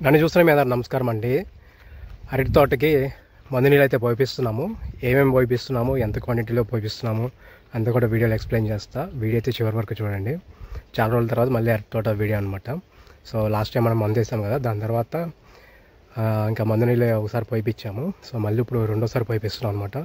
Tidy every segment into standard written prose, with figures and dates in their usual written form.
నన్ను చూస్తున్న మీ అందరూ నమస్కారం అండి. అరటి తోటకి మందు నీళ్ళు అయితే పోయిస్తున్నాము. ఏమేమి పోయిస్తున్నాము, ఎంత క్వాంటిటీలో పోయిస్తున్నాము అంతా కూడా వీడియోలో ఎక్స్ప్లెయిన్ చేస్తా. వీడియో అయితే చివరి వరకు చూడండి. చాలా రోజుల తర్వాత మళ్ళీ అరటి తోట వీడియో అనమాట. సో లాస్ట్ టైం మనం మందు వేసాం కదా, దాని తర్వాత ఇంకా మందు నీళ్ళు ఒకసారి పోయిపించాము. సో మళ్ళీ ఇప్పుడు రెండోసారి పోయిస్తున్నాం అనమాట.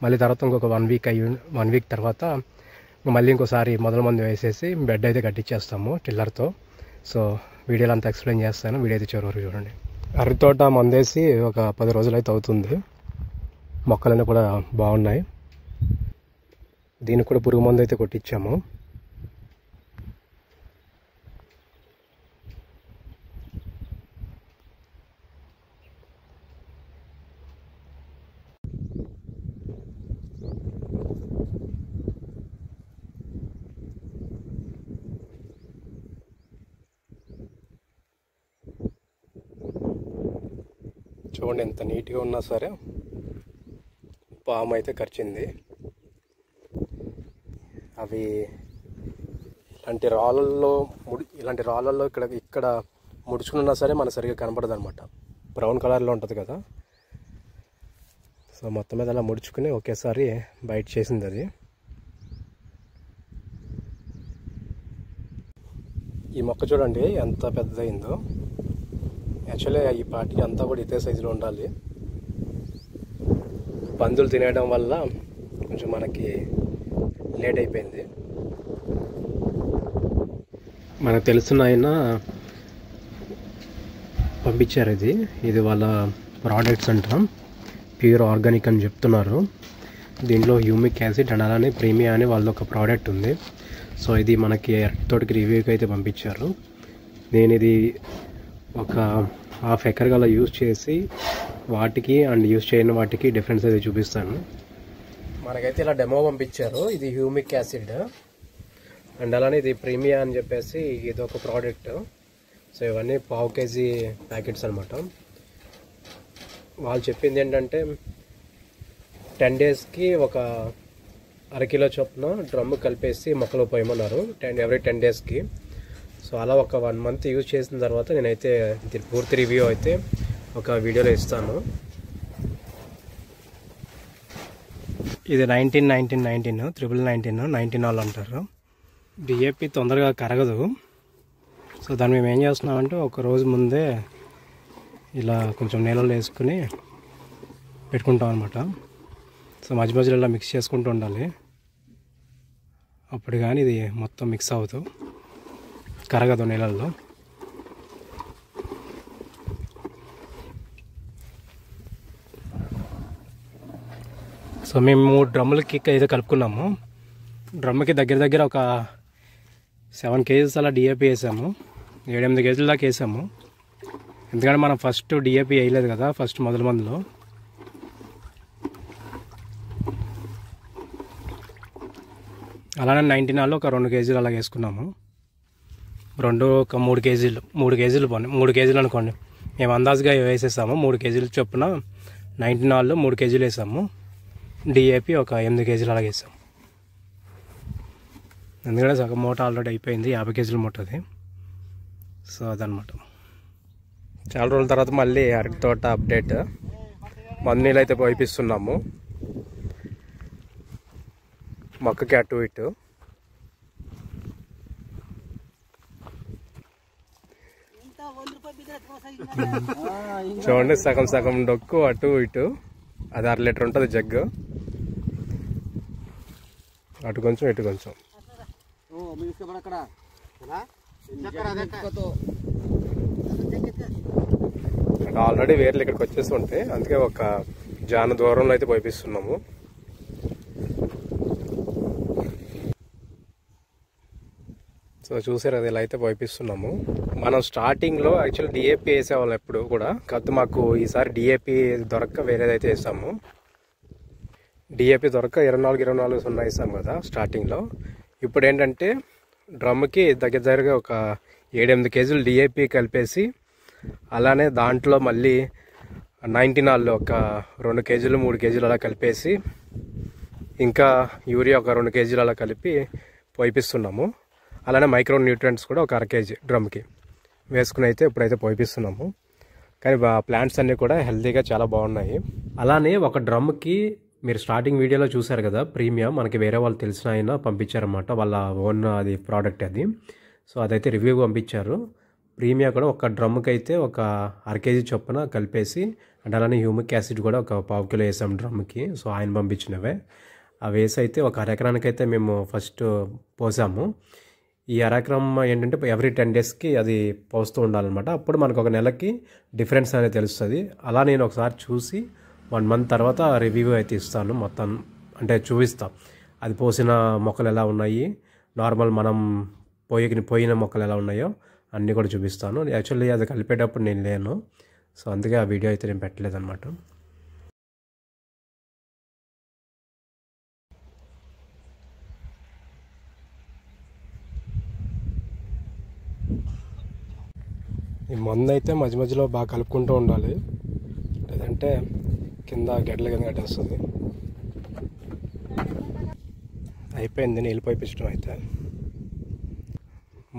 మళ్ళీ తర్వాత ఇంకొక 1 వీక్ తర్వాత మళ్ళీ ఇంకోసారి మొదల మందు వేసేసి బెడ్ అయితే కట్టించేస్తాము టిల్లర్తో. సో వీడియోలో అంతా ఎక్స్ప్లెయిన్ చేస్తాను. వీడియో అయితే చివరి వరకు చూడండి. అరటి తోట మందేసి ఒక 10 రోజులు అయితే అవుతుంది. మొక్కలన్నీ కూడా బాగున్నాయి. దీనికి కూడా పురుగు మందు అయితే కొట్టించాము. చూడండి ఎంత నీట్గా ఉన్నా సరే పాము అయితే కరిచింది. అవి ఇలాంటి రాళ్ళల్లో ఇక్కడ ముడుచుకున్నా సరే మనకు సరిగ్గా కనపడదు అనమాట. బ్రౌన్ కలర్లో ఉంటుంది కదా. సో మొత్తం మీద అలా ముడుచుకుని ఒకేసారి బయట చేసింది అది. ఈ మొక్క చూడండి ఎంత పెద్దదైందో. యాక్చువల్లీ ఈ పాటికి అంతా కూడా ఇదే సైజులో ఉండాలి. పందులు తినేయడం వల్ల కొంచెం మనకి లేట్ అయిపోయింది. మనకు తెలుసున్న ఆయన పంపించారు. ఇది వాళ్ళ ప్రోడక్ట్స్ అంటాం, ప్యూర్ ఆర్గానిక్ అని చెప్తున్నారు. దీంట్లో హ్యూమిక్ యాసిడ్ అండ్ అలానే ప్రీమియా అని వాళ్ళ ఒక ప్రోడక్ట్ ఉంది. సో ఇది మనకి తోటికి రివ్యూకి అయితే పంపించారు. నేను ఇది ఒక ½ ఎకర్ గల యూజ్ చేసి వాటికి అండ్ యూజ్ చేయని వాటికి డిఫరెన్స్ అయితే చూపిస్తాను. మనకైతే ఇలా డెమో పంపించారు. ఇది హ్యూమిక్ యాసిడ్ అండ్ అలానే ఇది ప్రీమియా అని చెప్పేసి ఇది ఒక ప్రోడక్ట్. సో ఇవన్నీ 1/2 kg ప్యాకెట్స్ అనమాట. వాళ్ళు చెప్పింది ఏంటంటే 10 daysకి ఒక 1/2 kilo చొప్పున డ్రమ్ కలిపేసి మొక్కలు పోయమన్నారు ఎవ్రీ 10 daysకి. సో అలా ఒక 1 month యూజ్ చేసిన తర్వాత నేనైతే దీని పూర్తి రివ్యూ అయితే ఒక వీడియోలో ఇస్తాను. ఇది 19 వాళ్ళు అంటారు. డిఏపి తొందరగా కరగదు. సో దాన్ని మేము ఏం చేస్తున్నామంటే ఒక రోజు ముందే ఇలా కొంచెం నీళ్ళలో వేసుకుని పెట్టుకుంటాం అనమాట. సో మధ్య మధ్యలో ఇలా మిక్స్ చేసుకుంటూ ఉండాలి. అప్పుడు కానీ ఇది మొత్తం మిక్స్ అవుతూ కరగదు నీళ్ళల్లో. సో మేము 3 డ్రమ్ములకి అయితే కలుపుకున్నాము. డ్రమ్ముకి దగ్గర ఒక 7 kgs అలా డిఏపి వేసాము. 7-8 kg దాకా వేసాము. ఎందుకంటే మనం ఫస్ట్ డిఏపి వేయలేదు కదా ఫస్ట్ మొదల మందులో. అలానే 19 ఒక 2 kg అలా వేసుకున్నాము. ఒక 3 kg పోనీ 3 kg అనుకోండి. మేము అందాజుగా వేసేసాము. 3 kg చొప్పున 19 3 kg వేసాము. డిఏపి ఒక 8 kg అలాగే వేసాము. ఎందుకంటే సగం మూట ఆల్రెడీ అయిపోయింది. 50 kg మూట అది. సో అదనమాట. చాలా రోజుల తర్వాత మళ్ళీ అరటి తోట అప్డేట్. మందు నీళ్ళు అయితే పోయిస్తున్నాము మొక్కకి అటు ఇటు. చూడండి సగం డొక్కు అటు ఇటు. అది 1/2 లీటర్ ఉంటుంది జగ్గు. అటు కొంచెం ఇటు కొంచెం. ఆల్రెడీ వేర్లు ఇక్కడికి వచ్చేసి ఉంటాయి. అందుకే ఒక జాన దూరంలో అయితే పోయిస్తున్నాము. సో చూసారు అది ఇలా అయితే పోయిస్తున్నాము. మనం స్టార్టింగ్లో యాక్చువల్లీ డిఏపి వేసేవాళ్ళం ఎప్పుడు కూడా. కాకపోతే మాకు ఈసారి డిఏపి దొరక్క వేరేదైతే వేసాము. డిఏపి దొరక్క 24 వేసాము కదా స్టార్టింగ్లో. ఇప్పుడు ఏంటంటే డ్రమ్కి దగ్గరగా ఒక 7-8 kg డిఏపి కలిపేసి అలానే దాంట్లో మళ్ళీ 19 ఒక 2 kg 3 kg అలా కలిపేసి ఇంకా యూరియా ఒక 2 kg అలా కలిపి పోయిస్తున్నాము. అలానే మైక్రో న్యూట్రియంట్స్ కూడా ఒక 1/2 kg డ్రమ్కి వేసుకుని అయితే ఇప్పుడైతే పోయిస్తున్నాము. కానీ ప్లాంట్స్ అన్నీ కూడా హెల్తీగా చాలా బాగున్నాయి. అలానే ఒక డ్రమ్కి మీరు స్టార్టింగ్ వీడియోలో చూసారు కదా, ప్రీమియం మనకి వేరే వాళ్ళు తెలిసిన ఆయన పంపించారన్నమాట, వాళ్ళ ఓన్ అది ప్రోడక్ట్ అది. సో అదైతే రివ్యూ పంపించారు. ప్రీమియం కూడా ఒక డ్రమ్కి అయితే ఒక 1/2 kg చొప్పున కలిపేసి, అండ్ అలానే హ్యూమిక్ యాసిడ్ కూడా ఒక 1/2 kg వేసాం డ్రమ్కి. సో ఆయన పంపించినవే అవి వేసి అయితే ఒక 1/2 ఎకరానికి అయితే మేము ఫస్ట్ పోసాము. ఈ 1/2 ఎకరం ఏంటంటే ఎవ్రీ 10 daysకి అది పోస్తూ ఉండాలన్నమాట. అప్పుడు మనకు ఒక నెలకి డిఫరెన్స్ అనేది తెలుస్తుంది. అలా నేను ఒకసారి చూసి 1 month తర్వాత రివ్యూ అయితే ఇస్తాను మొత్తం, అంటే చూపిస్తాం అది పోసిన మొక్కలు ఎలా ఉన్నాయి, నార్మల్ మనం పోయిన మొక్కలు ఎలా ఉన్నాయో అన్నీ కూడా చూపిస్తాను. యాక్చువల్లీ అది కలిపేటప్పుడు నేను లేను, సో అందుకే ఆ వీడియో అయితే నేను పెట్టలేదన్నమాట. ఈ మందు అయితే మధ్య మధ్యలో బాగా కలుపుకుంటూ ఉండాలి, లేదంటే కింద గడ్డల కింద కట్టేస్తుంది. అయిపోయింది నీళ్ళు పోయించడం అయితే.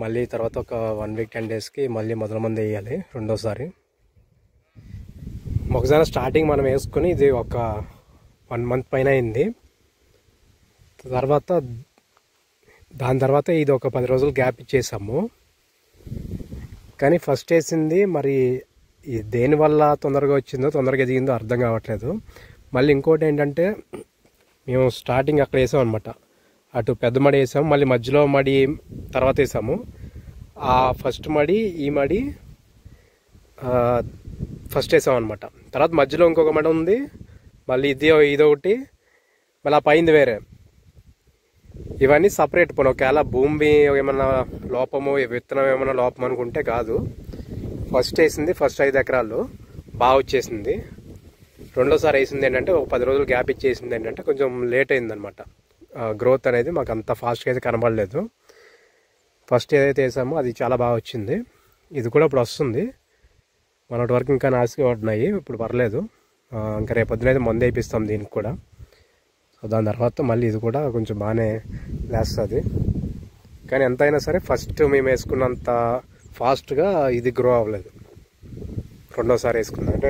మళ్ళీ తర్వాత ఒక 1 week 10 daysకి మళ్ళీ మొదల మంది వేయాలి రెండోసారి. ఒకసారి స్టార్టింగ్ మనం వేసుకొని ఇది ఒక 1 month పైన అయింది. దాని తర్వాత ఇది ఒక 10 రోజులు గ్యాప్ ఇచ్చేసాము. కానీ ఫస్ట్ వేసింది మరి దేనివల్ల తొందరగా వచ్చిందో తొందరగా ఎదిగిందో అర్థం కావట్లేదు. మళ్ళీ ఇంకోటి ఏంటంటే, మేము స్టార్టింగ్ అక్కడ వేసాం అనమాట, అటు పెద్ద మడి వేసాము, మళ్ళీ మధ్యలో మడి తర్వాత వేసాము. ఆ ఫస్ట్ మడి ఈ మడి ఫస్ట్ వేసాం అనమాట. తర్వాత మధ్యలో ఇంకొక మడి ఉంది, మళ్ళీ ఇదొకటి, మళ్ళీ ఆ పైంది వేరే. ఇవన్నీ సపరేట్. పోను ఒకవేళ భూమి ఏమన్నా లోపము, విత్తనం ఏమన్నా లోపం అనుకుంటే కాదు. ఫస్ట్ వేసింది ఫస్ట్ 5 ఎకరాలు బాగా వచ్చేసింది. రెండోసారి వేసింది ఏంటంటే ఒక 10 రోజులు గ్యాప్ ఇచ్చేసింది ఏంటంటే కొంచెం లేట్ అయిందనమాట. గ్రోత్ అనేది మాకు అంత ఫాస్ట్గా అయితే కనబడలేదు. ఫస్ట్ ఏదైతే వేసామో అది చాలా బాగా వచ్చింది. ఇది కూడా ఇప్పుడు వస్తుంది. మొన్నటి వరకు ఇంకా నాసిగా పడినాయి, ఇప్పుడు పర్లేదు. ఇంకా రేపొద్దున అయితే మందు వేయిస్తాం దీనికి కూడా. సో దాని తర్వాత మళ్ళీ ఇది కూడా కొంచెం బాగానే లేస్తుంది. కానీ ఎంతైనా సరే ఫస్ట్ మేము వేసుకున్నంత ఫాస్ట్గా ఇది గ్రో అవ్వలేదు. రెండోసారి వేసుకున్నాం అంటే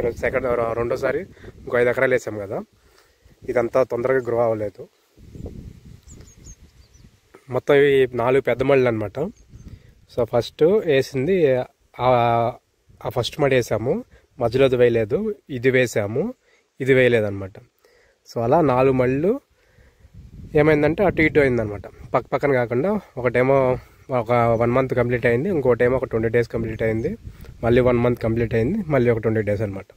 రెండోసారి ఇంకో 5 ఎకరాలు వేసాం కదా, ఇదంతా తొందరగా గ్రో అవ్వలేదు. మొత్తం ఇవి 4 పెద్ద మళ్ళు అనమాట. సో ఫస్ట్ వేసింది ఆ ఫస్ట్ మడి వేసాము, మధ్యలో అది వేయలేదు, ఇది వేసాము, ఇది వేయలేదు అనమాట. సో అలా 4 మళ్ళు ఏమైందంటే అటు ఇటు అయిందనమాట, పక్కన కాకుండా. ఒకటేమో ఒక 1 month కంప్లీట్ అయింది, ఇంకోటేమో ఒక 20 days కంప్లీట్ అయింది, మళ్ళీ 1 month కంప్లీట్ అయింది, మళ్ళీ ఒక 20 days అనమాట.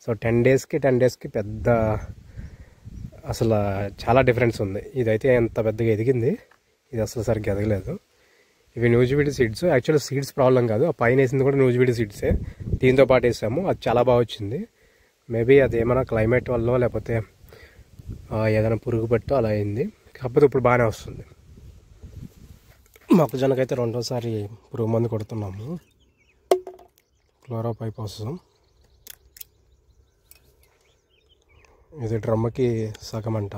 సో 10 daysకి పెద్ద అసలు చాలా డిఫరెన్స్ ఉంది. ఇదైతే ఎంత పెద్దగా ఎదిగింది, ఇది అసలు సరిగ్గా ఎదగలేదు. ఇవి న్యూజిబీడి సీడ్స్. యాక్చువల్లీ సీడ్స్ ప్రాబ్లం కాదు, ఆ పైన వేసింది కూడా న్యూజిబీడి సీడ్సే. దీంతో పాటు వేసాము, అది చాలా బాగా వచ్చింది. మేబీ అది ఏమైనా క్లైమేట్ వల్ల లేకపోతే ఏదైనా పురుగు పట్టో అలా అయింది. కాకపోతే ఇప్పుడు బాగానే వస్తుంది. మొక్కజొన్నకైతే రెండోసారి పురుగు మందు కొడుతున్నాము, క్లోరోపైరిఫాస్. ఇది డ్రమ్కి సగం అంట,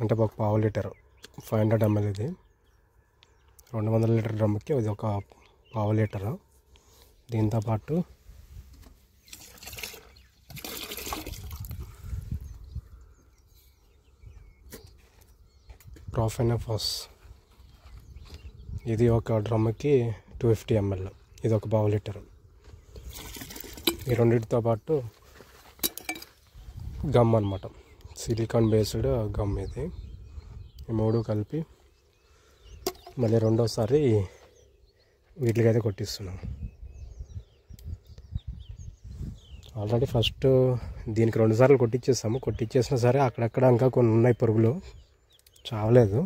అంటే ఒక 1/2 లీటర్ 500 ml. ఇది 200 లీటర్ డ్రమ్కి ఇది ఒక 1/2 లీటర్. దీంతోపాటు ప్రొఫెనోఫాస్, ఇది ఒక డ్రమ్కి 250 ml, ఇది ఒక 1/2 లీటర్. ఈ రెండింటితో పాటు గమ్ అనమాట, సిలికాన్ బేస్డ్ గమ్. ఇది ఈ 3 కలిపి మళ్ళీ రెండోసారి వీటికైతే కొట్టిస్తున్నాం. ఆల్రెడీ ఫస్ట్ దీనికి 2 సార్లు కొట్టించేసాము. కొట్టించేసినా సరే అక్కడక్కడ ఇంకా కొన్ని ఉన్నాయి పురుగులు, చావలేదు.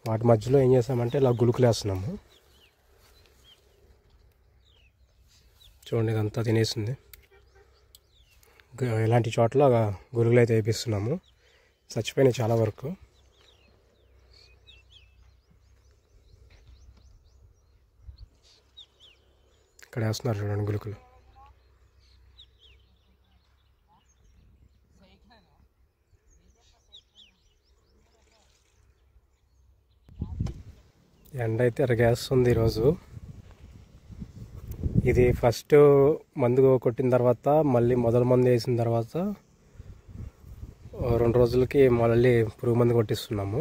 వాటి మధ్యలో ఏం చేసామంటే ఇలా గుళుకులు వేస్తున్నాము. చూడండి, ఇదంతా తినేసింది. ఇలాంటి చోట్ల గుళుకులు అయితే వేపిస్తున్నాము. చచ్చిపోయినాయి చాలా వరకు. ఇక్కడ వేస్తున్నారు చూడండి గుళుకులు. ఎండ అయితే ఎరగేస్తుంది ఈరోజు. ఇది ఫస్ట్ మందు కొట్టిన తర్వాత మళ్ళీ మొదల మందు వేసిన తర్వాత 2 రోజులకి మళ్ళీ పురుగు మందు కొట్టిస్తున్నాము.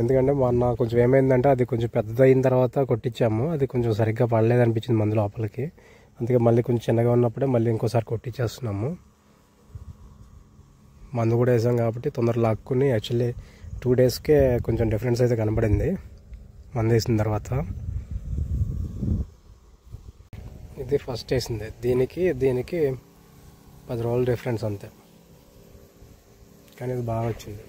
ఎందుకంటే మొన్న కొంచెం ఏమైందంటే అది కొంచెం పెద్దదైన తర్వాత కొట్టించాము, అది కొంచెం సరిగ్గా పడలేదు అనిపించింది మందు లోపలికి. అందుకే మళ్ళీ కొంచెం చిన్నగా ఉన్నప్పుడే మళ్ళీ ఇంకోసారి కొట్టించేస్తున్నాము. మందు కూడా వేసాం కాబట్టి తొందరగా లాక్కుని యాక్చువల్లీ 2 డేస్కే కొంచెం డిఫరెన్స్ అయితే కనబడింది మందు వేసిన తర్వాత. ఇది ఫస్ట్ వేసింది, దీనికి 10 రోజులు డిఫరెన్స్ అంతే, కానీ ఇది బాగా వచ్చింది.